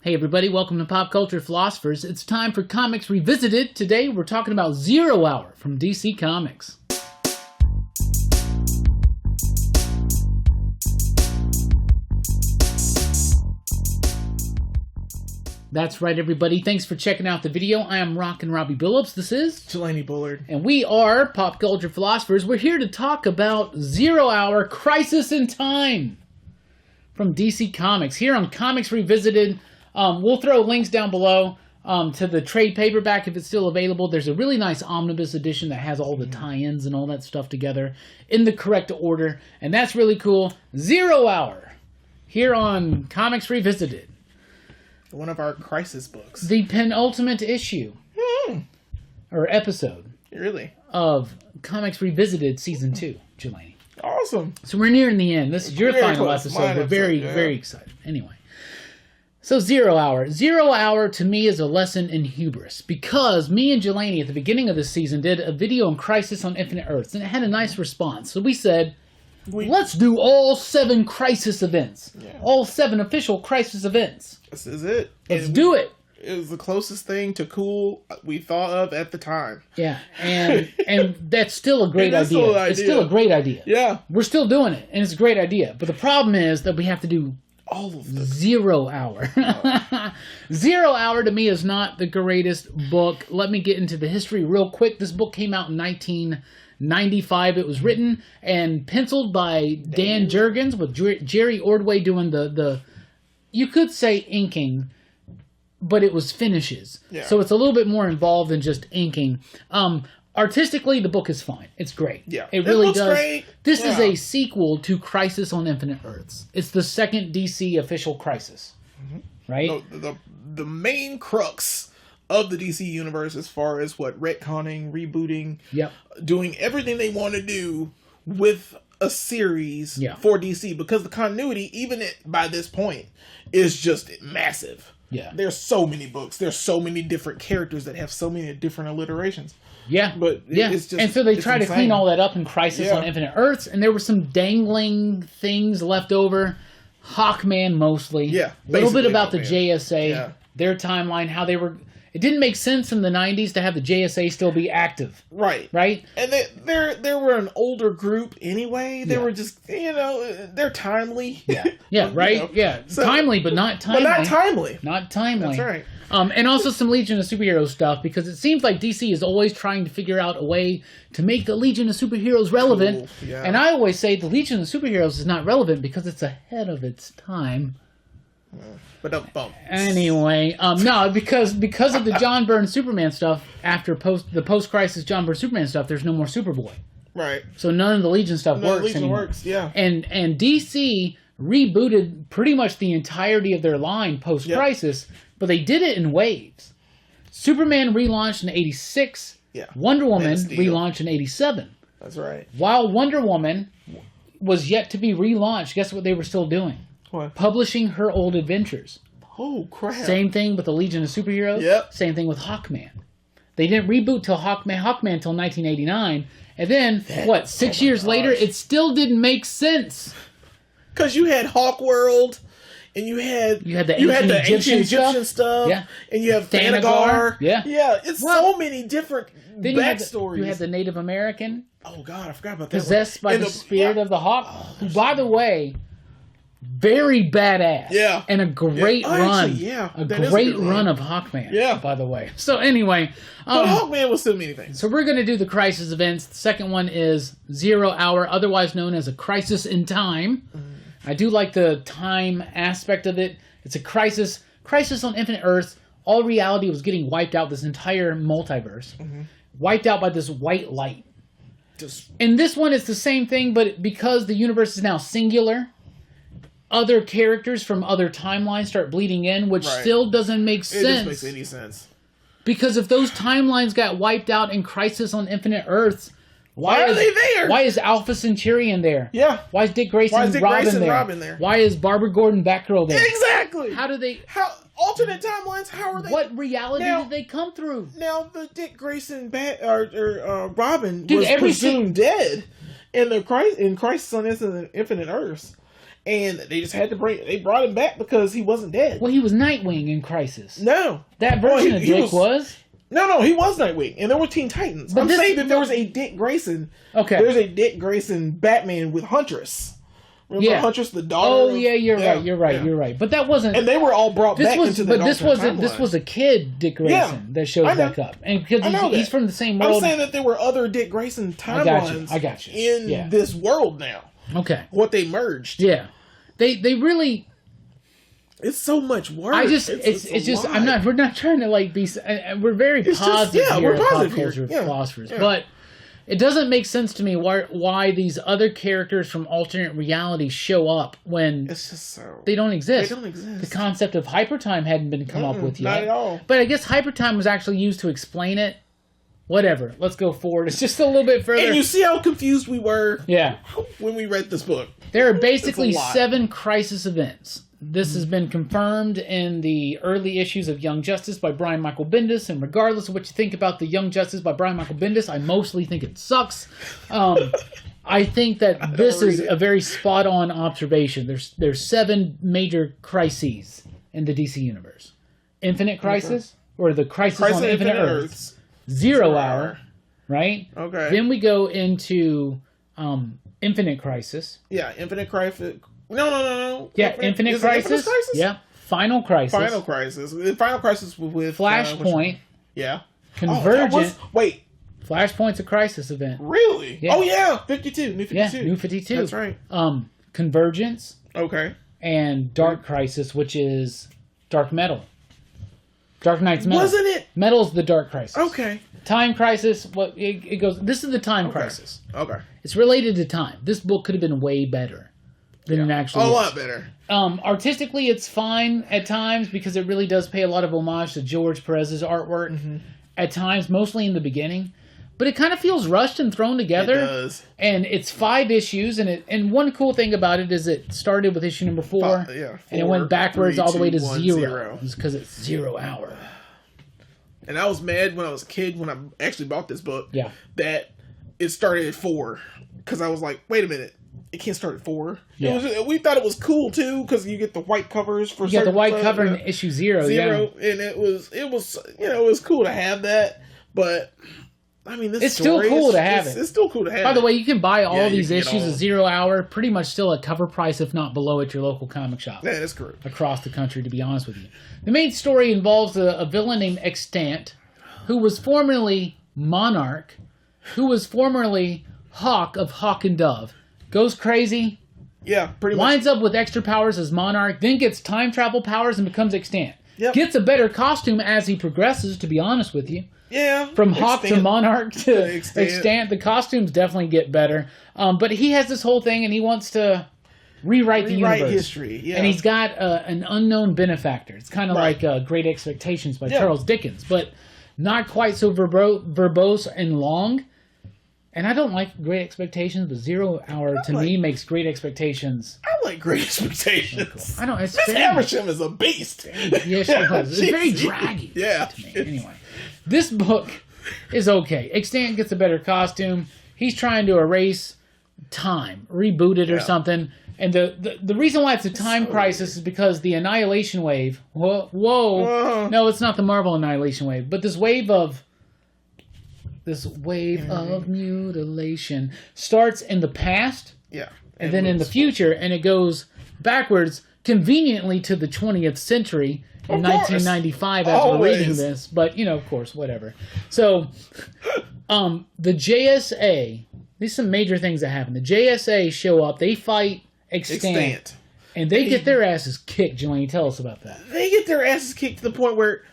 Hey everybody, welcome to Pop Culture Philosophers. It's time for Comics Revisited. Today we're talking about Zero Hour from DC Comics. That's right everybody, thanks for checking out the video. I am Rockin' Robbie Billups, this is Jelani, Bullard. And we are Pop Culture Philosophers. We're here to talk about Zero Hour Crisis in Time from DC Comics. Here on Comics Revisited, we'll throw links down below to the trade paperback if it's still available. There's a really nice omnibus edition that has all the tie-ins and all that stuff together in the correct order, and that's really cool. Zero Hour here on Comics Revisited. One of our crisis books. The penultimate issue or episode Really? of Comics Revisited Season 2, Jelani. Awesome. So we're nearing the end. This is your Very final close. episode. Mine We're very, episode, yeah. very excited. Anyway. So Zero Hour. Zero Hour to me is a lesson in hubris because me and Jelani at the beginning of this season did a video on Crisis on Infinite Earths and it had a nice response. So we said, let's do all 7 Crisis events. Yeah. All 7 official Crisis events. This is it. Let's do it. It was the closest thing to cool we thought of at the time. Yeah, and that's still a great idea. Still an idea. It's still a great idea. Yeah. We're still doing it, and it's a great idea. But the problem is that we have to do all of them. Zero Hour. Zero Hour to me is not the greatest book. Let me get into the history real quick. This book came out in 1995. It was written and penciled by Dan Jurgens with Jerry Ordway doing the you could say inking, but it was finishes. Yeah. So it's a little bit more involved than just inking. Artistically, the book is fine. It's great. Yeah. It really looks does. Great. This is a sequel to Crisis on Infinite Earths. It's the second DC official Crisis. Right? The main crux of the DC universe as far as retconning, rebooting, doing everything they want to do with a series for DC, because the continuity, even by this point, is just massive. Yeah. There's so many books. There's so many different characters that have so many different alliterations. Yeah. But it's just, and so they try to clean all that up in Crisis on Infinite Earths, and there were some dangling things left over. Hawkman mostly. Yeah. A little bit about Hawkman. The JSA, their timeline, how they were. It didn't make sense in the 90s to have the JSA still be active. Right. Right? And they were an older group anyway. They were just, they're timely. Yeah. Yeah, right? Yeah. So, timely, but not timely. But not timely. Not timely. That's right. And also some Legion of Superheroes stuff, because it seems like DC is always trying to figure out a way to make the Legion of Superheroes relevant. Cool. Yeah. And I always say the Legion of Superheroes is not relevant because it's ahead of its time. But don't bump. Anyway, no, because of the John Byrne Superman stuff, after the post-crisis John Byrne Superman stuff, there's no more Superboy. Right. So none of the Legion stuff works anymore. And DC rebooted pretty much the entirety of their line post-crisis, but they did it in waves. Superman relaunched in 86. Yeah. Wonder Woman relaunched in 87. That's right. While Wonder Woman was yet to be relaunched, guess what they were still doing? What? Publishing her old adventures. Oh, crap. Same thing with the Legion of Superheroes. Yep. Same thing with Hawkman. They didn't reboot till Hawkman until 1989. And then, 6 years later, it still didn't make sense. Because you had Hawkworld, and you had the ancient Egyptian stuff. Yeah. And you have Thanagar. Yeah. Yeah, it's so many different backstories. You had the Native American. Oh, God, I forgot about that. Possessed by the spirit of the Hawk. Who, by the way, very badass. Yeah. And a great run. Actually, a great run of Hawkman. Yeah. By the way. So anyway. But Hawkman was still many things. So we're going to do the Crisis events. The second one is Zero Hour, otherwise known as a Crisis in Time. I do like the time aspect of it. It's a crisis on Infinite Earths. All reality was getting wiped out, this entire multiverse. Wiped out by this white light. In this one, it's the same thing, but because the universe is now singular, other characters from other timelines start bleeding in, which still doesn't make sense. It doesn't make any sense. Because if those timelines got wiped out in Crisis on Infinite Earths, why are they there? Why is Alpha Centurion there? Yeah. Why is Dick Grayson Robin there? Why is Barbara Gordon Batgirl there? Exactly. Alternate timelines? How are they? What reality did they come through? Now the Dick Grayson Robin was presumed dead in Crisis on Infinite Earths. And they just had to they brought him back because he wasn't dead. Well, he was Nightwing in Crisis. No. That version of Dick was? No, he was Nightwing. And there were Teen Titans. But I'm saying that there was a Dick Grayson. Okay. There's a Dick Grayson Batman with Huntress. Remember Huntress, the daughter? Oh, yeah, you're right. But that wasn't... And they were all brought back into the timeline. This was a kid, Dick Grayson, that shows back up. And because he's from the same world... I'm saying that there were other Dick Grayson timelines I got you. in this world now. Okay. What they merged. Yeah. They really... It's so much work. We're not trying to like be... We're very positive here. We're positive here. Philosophers. But it doesn't make sense to me why these other characters from alternate realities show up when it's just so... they don't exist. They don't exist. The concept of hypertime hadn't been come up with yet. Not at all. But I guess hypertime was actually used to explain it. Whatever. Let's go forward. It's just a little bit further. And you see how confused we were when we read this book. There are basically 7 crisis events. This has been confirmed in the early issues of Young Justice by Brian Michael Bendis, and regardless of what you think about the Young Justice by Brian Michael Bendis, I mostly think it sucks. I think that this is a very spot-on observation. There's 7 major crises in the DC universe. Infinite Crisis, or the Crisis on Infinite Earths. 0 Hour, right? Okay. Then we go into Infinite Crisis. Yeah, Infinite Crisis. No. Yeah, Infinite Crisis. Yeah. Final Crisis. Final Crisis with Flashpoint. Yeah. Convergent. Wait. Flashpoint's a crisis event. Really? Yeah. Oh yeah, 52. New 52. Yeah, New 52. That's right. Convergence. Okay. And Dark Crisis, which is Dark Metal. Dark Knight's Metal. Wasn't it? Metal's the Dark Crisis. Okay. Time Crisis. It goes. This is the Time Crisis. Okay. It's related to time. This book could have been way better than it actually is. A lot better. Artistically, it's fine at times because it really does pay a lot of homage to George Perez's artwork. Mm-hmm. At times, mostly in the beginning. But it kind of feels rushed and thrown together. It does. And it's 5 issues, and one cool thing about it is it started with issue number 4, 4 and it went backwards 3, all the way to 0. It's because it's 0 hour. And I was mad when I was a kid when I actually bought this book. Yeah. That it started at 4, because I was like, wait a minute. It can't start at 4. Yeah. We thought it was cool too because you get the white covers for. You got the white cover in issue 0. And it was cool to have that. But I mean, it's still cool to have it. It's still cool to have. By the way, you can buy all these issues of 0 hour pretty much still at cover price, if not below, at your local comic shop. Yeah, that's correct. Across the country, to be honest with you, the main story involves a villain named Extant, who was formerly Monarch, who was formerly Hawk of Hawk and Dove. Goes crazy. Yeah, pretty much. Winds up with extra powers as Monarch, then gets time travel powers and becomes Extant. Yep. Gets a better costume as he progresses, to be honest with you. Yeah. From Hawk to Monarch to Extant, the costumes definitely get better. But he has this whole thing and he wants to rewrite the universe. History, yeah. And he's got an unknown benefactor. It's kind of like Great Expectations by Charles Dickens, but not quite so verbose and long. And I don't like Great Expectations, but 0 hour to me makes Great Expectations. I like Great Expectations. Cool. I don't. It's Miss Havisham is a beast. Yeah, she was. It's very draggy. Yeah. To me. Anyway, this book is okay. Extant gets a better costume. He's trying to erase time, reboot it or something. And the reason why it's a time crisis is because the Annihilation Wave. Whoa. No, it's not the Marvel Annihilation Wave, but this wave of mutilation starts in the past, and then in the future, and it goes backwards conveniently to the 20th century in 1995 as we're reading this. But of course, whatever. So, the JSA. These are some major things that happen. The JSA show up. They fight Extant. And they get their asses kicked. Jelani, tell us about that. They get their asses kicked to the point where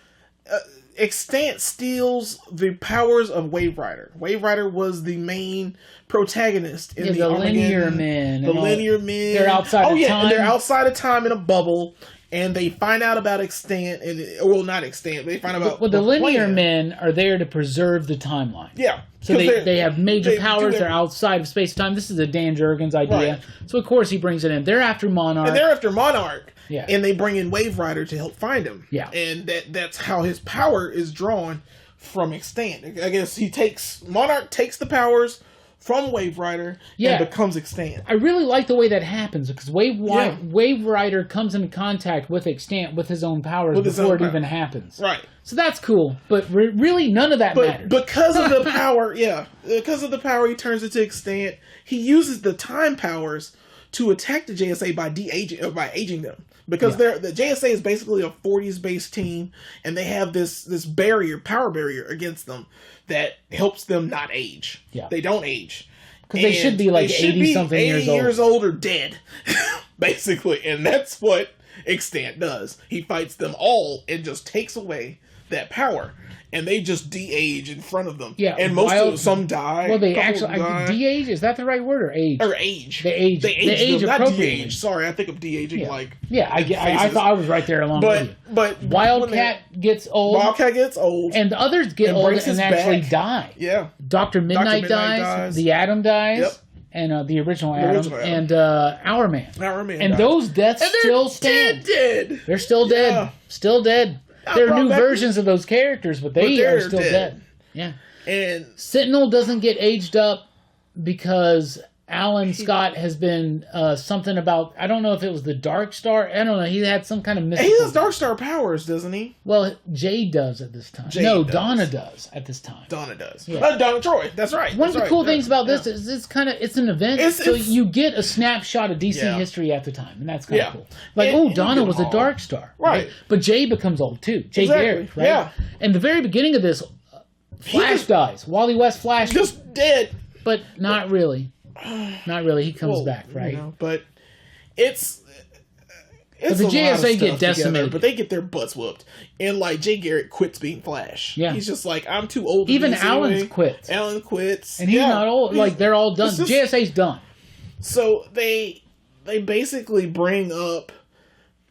Extant steals the powers of Wave Rider. Wave Rider was the main protagonist in the Linear Men. The Linear Men. They're outside of time. And they're outside of time in a bubble. And they find out about Extant. Not Extant. They find out about the Linear Men are there to preserve the timeline. Yeah. So they have major powers. They're outside of space-time. This is a Dan Jurgens idea. Right. So, of course, he brings it in. They're after Monarch. Yeah. And they bring in Wave Rider to help find him. Yeah. And that's how his power is drawn from Extant. I guess Monarch takes the powers from Wave Rider and becomes extant. I really like the way that happens because Wave Rider comes into contact with extant with his own powers before it even happens. Right. So that's cool, but really none of that matters. Because of the power, because of the power he turns into extant, he uses the time powers to attack the JSA by aging them. Because the JSA is basically a 40s based team, and they have this power barrier against them that helps them not age. Yeah. They don't age. Because they should be like 80-something years old or dead, basically. And that's what Extant does. He fights them all and just takes away that power. And they just de-age in front of them. Yeah, and some die. Well, they actually de-age. Is that the right word or age? Or age. They age appropriately. De-age. Sorry, I think of de-aging like. Yeah, I thought I was right there along with you. But Wildcat gets old. And the others get old and actually die. Yeah. Dr. Midnight dies. The Atom dies. Yep. And the original Atom. And Our Man. And those deaths still stand. They're still dead. Yeah. Still dead. There are new versions of those characters, but they are still dead. Yeah. And Sentinel doesn't get aged up because Alan Scott has been something about, I don't know if it was the Dark Star. I don't know. He had some kind of mystical... He has Dark Star powers, doesn't he? Well, Jade does at this time. Donna does at this time. Donna does. Yeah. Donna Troy. That's right. One of the cool things about this is it's an event, so you get a snapshot of DC history at the time, and that's kind of cool. Like, Donna was a Dark Star. Right. But Jade becomes old, too. Jay Garrick, right? Yeah. And the very beginning of this, Flash dies. Wally West Flash. Just dead. But not really. Not really. He comes back, right? But it's but the JSA get decimated, together, but they get their butts whooped. And like Jay Garrick quits being Flash. Yeah, he's just like, I'm too old. Even Alan quits. Alan quits, and he's not old. Like they're all done. JSA's done. So they basically bring up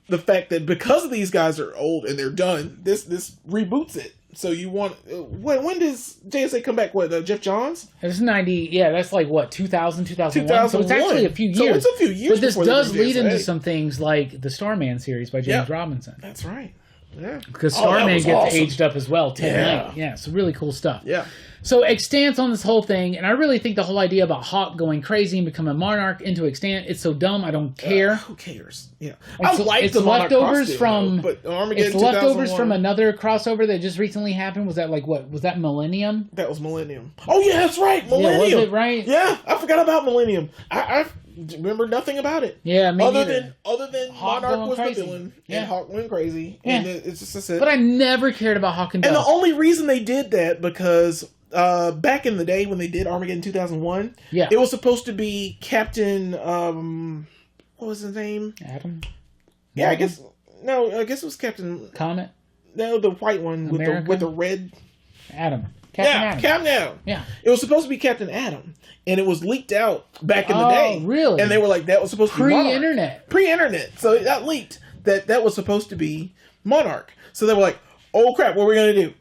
the fact that because these guys are old and they're done, this reboots it. So you want when does JSA come back? What, Jeff Johns? It's 90. Yeah, that's like what 2000, 2001. So it's actually a few years. So it's a few years. But this does lead into some things like the Starman series by James Robinson. That's right. Yeah, because Starman gets aged up as well. 10 yeah, so really cool stuff. Yeah. So Extant's on this whole thing, and I really think the whole idea about Hawk going crazy and becoming Monarch into Extant, it's so dumb. I don't care. Who cares? Yeah, I like the leftovers from. But it's leftovers from another crossover that just recently happened. Was that like what? Was that Millennium? That was Millennium. Oh yeah, that's right, Millennium. Yeah, was it right? Yeah, I forgot about Millennium. I remember nothing about it. Yeah, me other than Monarch was the villain and Hawk went crazy. Yeah. And it's just it. But I never cared about Hawk and Dove. And the only reason they did that because back in the day when they did Armageddon 2001, it was supposed to be Captain what was his name? Adam. Yeah, I guess it was Captain Comet. No, the white one with the red. Adam. Captain Adam. Yeah. It was supposed to be Captain Adam, and it was leaked out back in the day. Really? And they were like, that was supposed to be Monarch. Pre-internet. So it got leaked that was supposed to be Monarch. So they were like, oh crap, what are we going to do?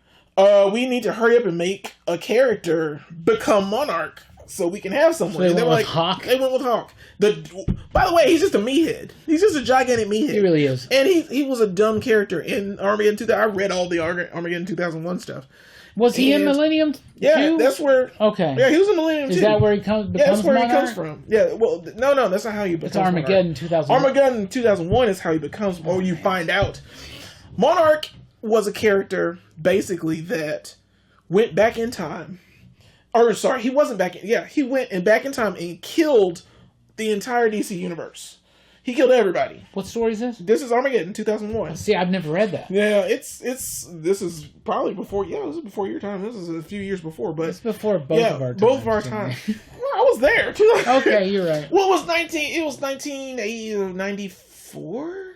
We need to hurry up and make a character become Monarch so we can have someone. So they went with Hawk? They went with Hawk. By the way, he's just a meathead. He's just a gigantic meathead. He really is. And he was a dumb character in Armageddon 2000. I read all the Armageddon 2001 stuff. Was he in Millennium? Yeah, that's where. Okay. Yeah, he was in Millennium too. Is that where he becomes Monarch? Yeah, that's where he comes from. Yeah, well, no, that's not how he becomes. It's Armageddon 2001. Armageddon 2001 is how he becomes, or you find out. Monarch was a character basically that went back in time. Or sorry, he wasn't back in. Yeah, he went back in time and killed the entire DC universe. He killed everybody. What story is this? This is Armageddon 2001. See, I've never read that. Yeah, this is probably before. Yeah, this is before your time. This is a few years before, but it's before both of our time. Both of our time. Well, I was there too. Okay, you're right. Well, it was 1994.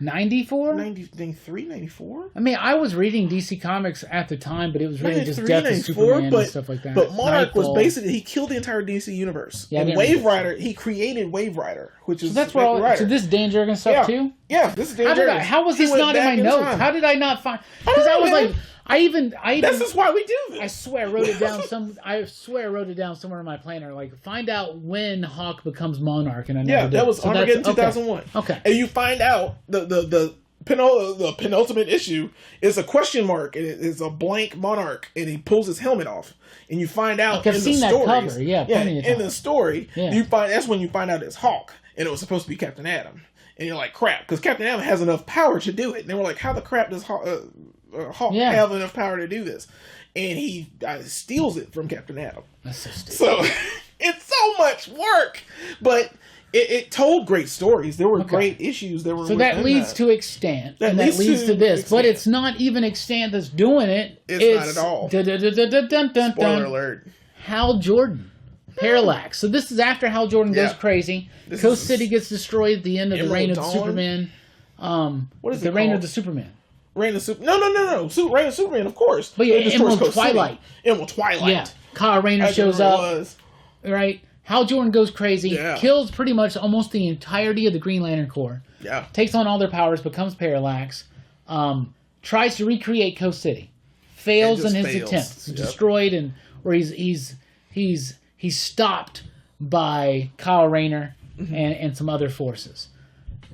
94? 93, 94? I mean, I was reading DC Comics at the time, but it was really just Death of Superman and stuff like that. But Monarch was basically, he killed the entire DC universe. Yeah, and Wave Rider, he created Wave Rider, which is... So that's where so this Dan Jurgens stuff too? Yeah, this is Dan Jurgens. How was this not in my notes? How did I not find... Because I was like... This is why we do this. I swear I wrote it down somewhere in my planner. Like, find out when Hawk becomes Monarch, and I never did. That was Armageddon 2001. Okay. And you find out the the penultimate issue is a question mark, and it is a blank Monarch, and he pulls his helmet off, and you find out in the stories, in the story, that's when you find out it's Hawk, and it was supposed to be Captain Atom, and you're like, crap, because Captain Atom has enough power to do it, and they were like, how the crap does Hawk have enough power to do this? And he steals it from Captain Atom. That's so stupid. So it's so much work, but it told great stories. There were great issues. So that leads to Extant, and that leads to this. Extant. But it's not even Extant that's doing it. It's not at all. Spoiler alert. Hal Jordan. Parallax. So this is after Hal Jordan goes crazy. Coast City gets destroyed at the end of the Reign of the Superman. What is the Reign of the Superman? Reign of Superman. No. Reign of Superman, of course. But yeah, Emerald Twilight. Emerald Twilight. Yeah. Kyle Rayner shows up. Right. Hal Jordan goes crazy, kills pretty much almost the entirety of the Green Lantern Corps. Yeah. Takes on all their powers, becomes Parallax. Tries to recreate Coast City. Fails in his attempts. Destroyed, and where he's stopped by Kyle Rayner and some other forces.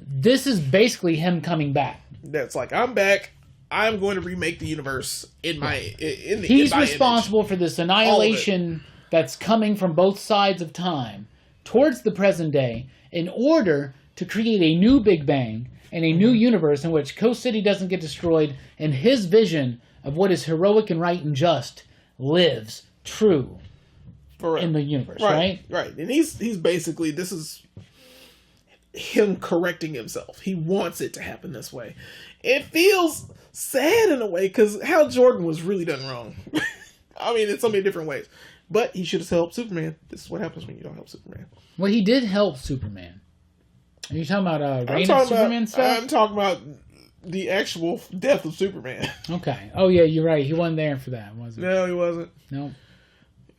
This is basically him coming back. That's like, I'm back. I'm going to remake the universe in my He's responsible for this annihilation that's coming from both sides of time towards the present day in order to create a new Big Bang and a new universe in which Coast City doesn't get destroyed, and his vision of what is heroic and right and just lives true in the universe, right? Right. And he's basically, this is him correcting himself. He wants it to happen this way. It feels sad in a way because Hal Jordan was really done wrong. I mean, in so many different ways. But he should have helped Superman. This is what happens when you don't help Superman. Well, he did help Superman. Are you talking about Reign of Superman stuff? I'm talking about the actual death of Superman. Okay. Oh, yeah, you're right. He wasn't there for that, was he? No, he wasn't. Nope.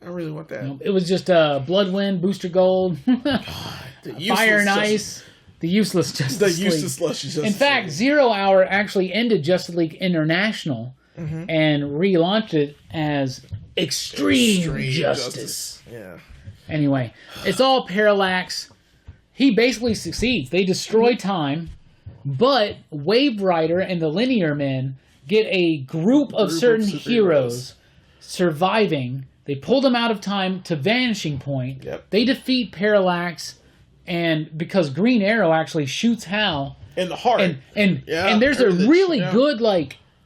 I really want that. Nope. It was just Bloodwind, Booster Gold, Fire and Ice, the useless Justice League. In fact, 0 Hour actually ended Justice League International and relaunched it as Extreme Justice. Yeah. Anyway, it's all Parallax. He basically succeeds. They destroy time, but Wave Rider and the Linear Men get a group of certain heroes surviving. They pull them out of time to Vanishing Point. Yep. They defeat Parallax, and because Green Arrow actually shoots Hal in the heart, and there's a really good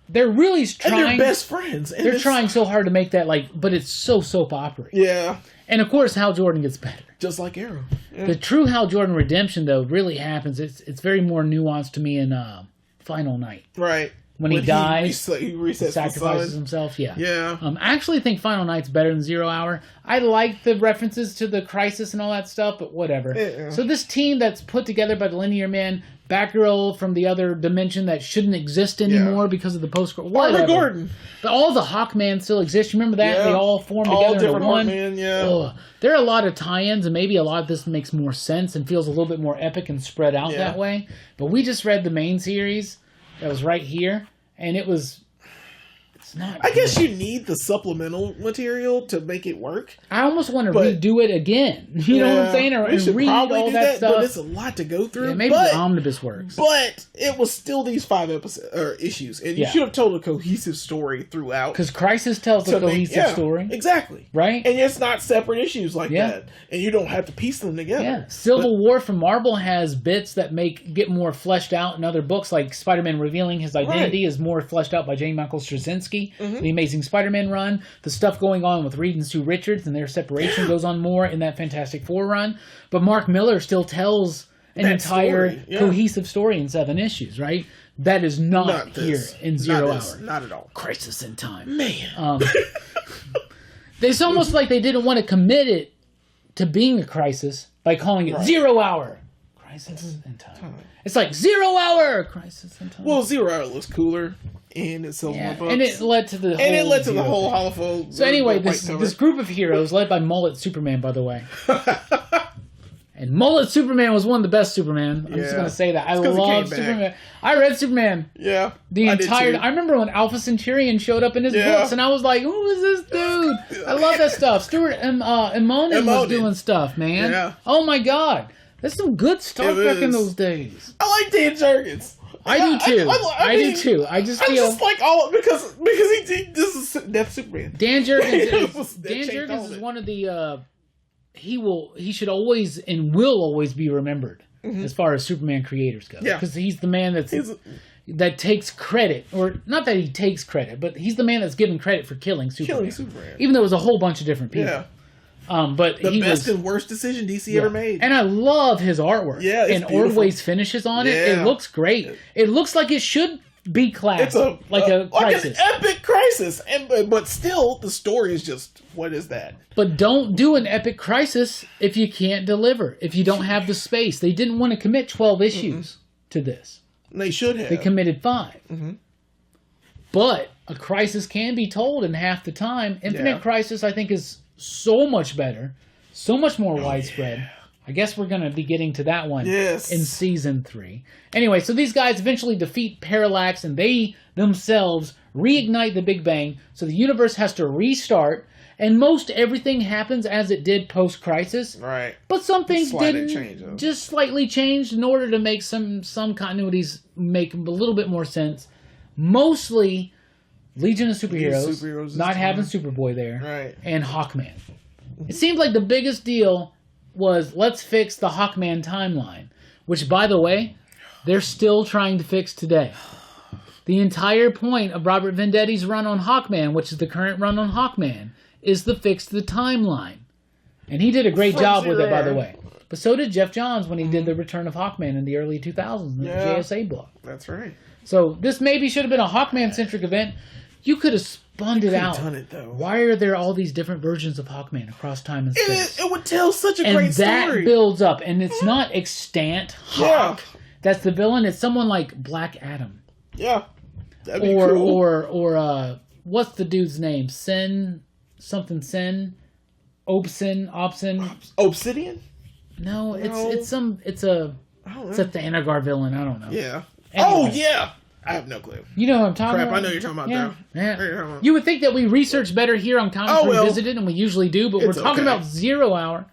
they're really trying. And they're best friends. And they're trying so hard to make that but it's so soap opera. Yeah. And of course, Hal Jordan gets better. Just like Arrow. Yeah. The true Hal Jordan redemption, though, really happens. It's very more nuanced to me in Final Night. Right. When he dies, he resets, sacrifices himself. Yeah. Yeah. I actually think Final Night's better than 0 Hour. I like the references to the Crisis and all that stuff, but whatever. Yeah. So this team that's put together by the Linear Men, Batgirl from the other dimension that shouldn't exist anymore because of the post-credits. Barbara Gordon. But all the Hawkman still exist. You remember that? Yeah. They all form together into one. Hawkman, there are a lot of tie-ins, and maybe a lot of this makes more sense and feels a little bit more epic and spread out that way. But we just read the main series that was right here, and it's not I guess you need the supplemental material to make it work. I almost want to redo it again. You know what I'm saying? Or read all that stuff. But it's a lot to go through. Yeah, maybe the omnibus works. But it was still these 5 issues. And you should have told a cohesive story throughout. Because Crisis tells a cohesive story. Exactly. Right? And it's not separate issues like that. And you don't have to piece them together. Yeah. Civil War from Marvel has bits that get more fleshed out in other books, like Spider-Man revealing his identity is more fleshed out by J. Michael Straczynski. The Amazing Spider-Man run. The stuff going on with Reed and Sue Richards and their separation goes on more in that Fantastic Four run. But Mark Miller still tells an entire cohesive story in 7 issues, right? That is not here in 0 Hour. Not at all. Crisis in Time. Man. It's almost like they didn't want to commit it to being a crisis by calling it 0 Hour. Crisis in Time. It's like 0 Hour! Crisis in Time. Well, 0 Hour looks cooler. And it sells more books. And it led to the whole Hollow. So anyway, this group of heroes, led by Mullet Superman, by the way. And Mullet Superman was one of the best Superman. I'm just going to say that. I love Superman. I read Superman. Yeah. I remember when Alpha Centurion showed up in his books, and I was like, who is this dude? I love that stuff. Stuart Immonen was doing stuff, man. Yeah. Oh my God. There's some good Star Trek in those days. I like Dan Jurgens. I do too. I do too. I just feel just like all because this is Death Superman. Dan Jurgens is one of the he should always and will always be remembered as far as Superman creators go. Yeah, because he's the man that takes credit, or not that he takes credit, but he's the man that's given credit for killing Superman. Even though it was a whole bunch of different people. Yeah. But the best and worst decision DC ever made. And I love his artwork. Yeah, and Ordway's finishes on it. It looks great. It looks like it should be classic. It's like a crisis. Like an epic crisis. But still, the story is just, what is that? But don't do an epic crisis if you can't deliver. If you don't have the space. They didn't want to commit 12 issues to this. They should have. They committed 5. But a crisis can be told in half the time. Infinite Crisis, I think, is so much better, so much more widespread. Yeah. I guess we're going to be getting to that one in season 3. Anyway, so these guys eventually defeat Parallax, and they themselves reignite the Big Bang, so the universe has to restart, and most everything happens as it did post-Crisis. Right. But some things didn't, just slightly changed in order to make some continuities make a little bit more sense. Mostly Legion of Superheroes not having Superboy there, right, and Hawkman. It seemed like the biggest deal was, let's fix the Hawkman timeline, which, by the way, they're still trying to fix today. The entire point of Robert Vendetti's run on Hawkman, which is the current run on Hawkman, is to fix the timeline. And he did a great job with it, by the way. But so did Jeff Johns when he did the Return of Hawkman in the early 2000s in the JSA book. That's right. So this maybe should have been a Hawkman-centric event. You could have spun it out. Done it, though. Why are there all these different versions of Hawkman across time and space? It would tell such a great story. And that builds up. And it's not extant Hawk. That's the villain. It's someone like Black Adam. Yeah. That'd be cool. Or what's the dude's name? Obsidian? No, it's a Thanagar villain. I don't know. Yeah. Anyway. I have no clue. You know what I'm talking about? I know you're talking about, though. Yeah. You would think that we research better here on Comics Revisited, and we usually do, but we're talking about 0 Hour.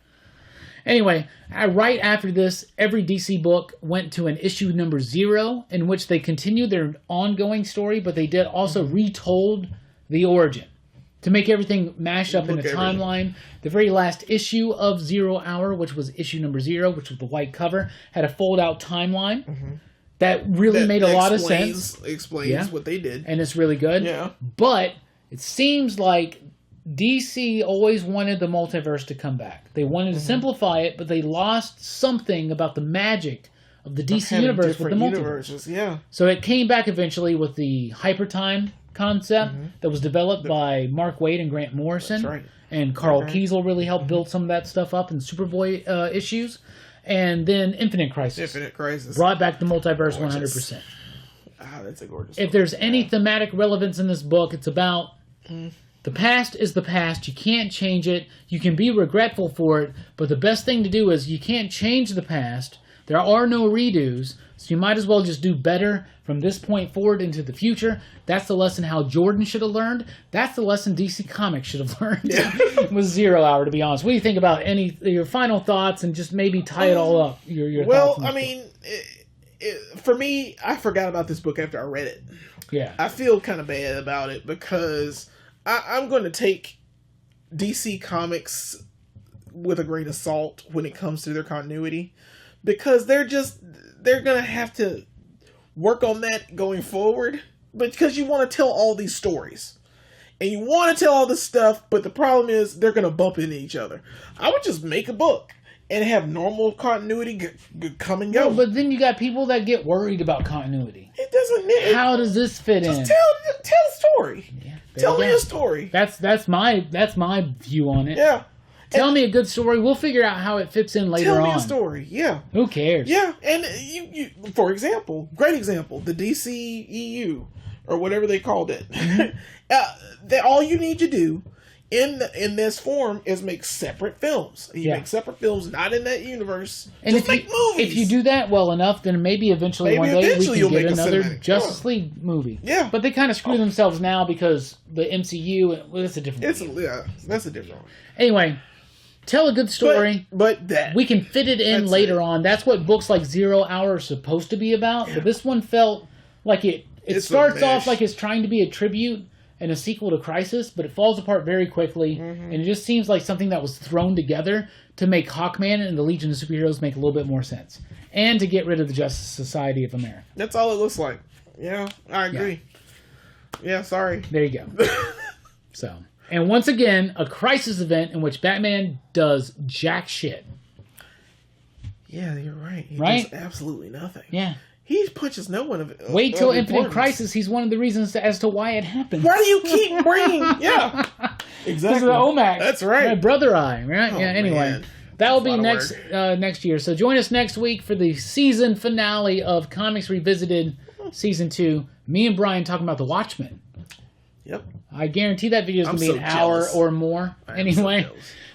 Anyway, right after this, every DC book went to an issue number 0, in which they continued their ongoing story, but they did also retold the origin to make everything mash up in a timeline. The very last issue of 0 Hour, which was issue number 0, which was the white cover, had a fold-out timeline. That really made a lot of sense. Explains what they did. And it's really good. Yeah. But it seems like DC always wanted the multiverse to come back. They wanted to simplify it, but they lost something about the magic of the DC universe with the multiverse. Yeah. So it came back eventually with the hypertime concept that was developed by Mark Waid and Grant Morrison. That's right. And Carl Kiesel really helped build some of that stuff up in Superboy issues. And then Infinite Crisis. Brought back the multiverse 100%. That's a gorgeous If there's any thematic relevance in this book, it's about the past is the past. You can't change it. You can be regretful for it. But the best thing to do is you can't change the past. There are no redos. So you might as well just do better from this point forward into the future. That's the lesson Hal Jordan should have learned. That's the lesson DC Comics should have learned. With 0 Hour, to be honest. What do you think about your final thoughts, and just maybe tie it all up? Your thoughts. I mean, for me, I forgot about this book after I read it. Yeah. I feel kind of bad about it because I'm going to take DC Comics with a grain of salt when it comes to their continuity, because they're going to have to work on that going forward, but because you want to tell all these stories and you want to tell all this stuff, but the problem is they're going to bump into each other. I would just make a book and have normal continuity come and go. No, but then you got people that get worried about continuity. It doesn't. How does this fit in? Just tell a story. Yeah, tell me a story. That's my view on it. Yeah. Tell me a good story. We'll figure out how it fits in later on. Tell me a story. Yeah. Who cares? Yeah. And you for example, great example, the DCEU or whatever they called it. All you need to do in this form is make separate films. You make separate films, not in that universe. And just make movies. If you do that well enough, then maybe eventually one day we can get another Justice League movie. Yeah. But they kind of screw themselves now because the MCU. Well, that's a different. That's a different one. Anyway. tell a good story. But that we can fit it in later on. That's what books like 0 Hour are supposed to be about. Yeah. But this one felt like it starts off like it's trying to be a tribute and a sequel to Crisis, but it falls apart very quickly, and it just seems like something that was thrown together to make Hawkman and the Legion of Superheroes make a little bit more sense, and to get rid of the Justice Society of America. That's all it looks like. Yeah, I agree. Yeah, sorry. There you go. So, and once again, a Crisis event in which Batman does jack shit. Yeah, you're right. He does absolutely nothing. Yeah. He punches no one of it. Wait till Infinite Crisis. He's one of the reasons as to why it happened. Why do you keep bringing? Yeah, exactly. Because of the OMAC. That's right. My brother eye. Right. Oh, yeah. Anyway, man. that will be next year. So join us next week for the season finale of Comics Revisited Season 2. Me and Brian talking about The Watchmen. Yep. I guarantee that video is going to be an hour or more. Anyway.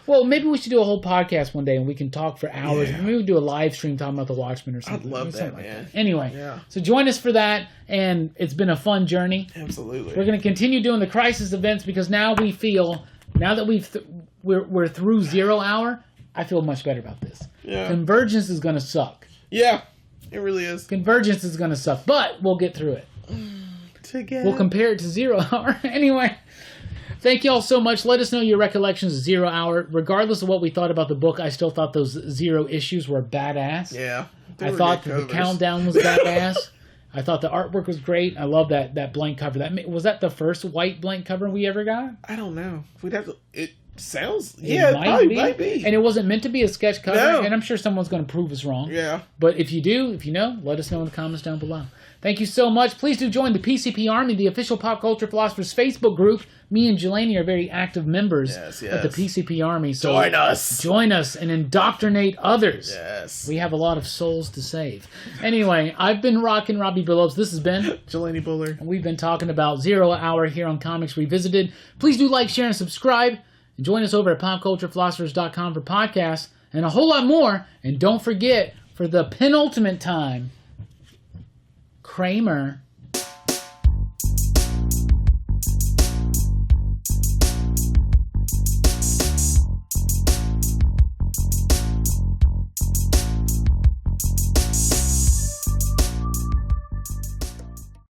Well, maybe we should do a whole podcast one day and we can talk for hours. Yeah. Maybe we do a live stream talking about The Watchmen or something. I'd love that, man. Like that. Anyway, so join us for that, and it's been a fun journey. Absolutely. We're going to continue doing the Crisis events because now we feel, now that we're through 0 Hour, I feel much better about this. Yeah. Convergence is going to suck. Yeah, it really is. Convergence is going to suck, but we'll get through it. Together. We'll compare it to 0 Hour. Anyway. Thank you all so much. Let us know your recollections of 0 Hour. Regardless of what we thought about the book, I still thought those 0 issues were badass. Yeah. I thought the countdown was badass. I thought the artwork was great. I love that blank cover. Was that the first white blank cover we ever got? I don't know. We'd have to... It sounds... It might be. And it wasn't meant to be a sketch cover. No. And I'm sure someone's going to prove us wrong. Yeah. But if you know, let us know in the comments down below. Thank you so much. Please do join the PCP Army, the official Pop Culture Philosophers Facebook group. Me and Jelani are very active members of the PCP Army. So Join us and indoctrinate others. Yes. We have a lot of souls to save. Anyway, I've been Rockin, Robbie Billups. This has been Jelani Bullard. And we've been talking about 0 Hour here on Comics Revisited. Please do like, share, and subscribe. And join us over at popculturephilosophers.com for podcasts and a whole lot more. And don't forget, for the penultimate time, Kramer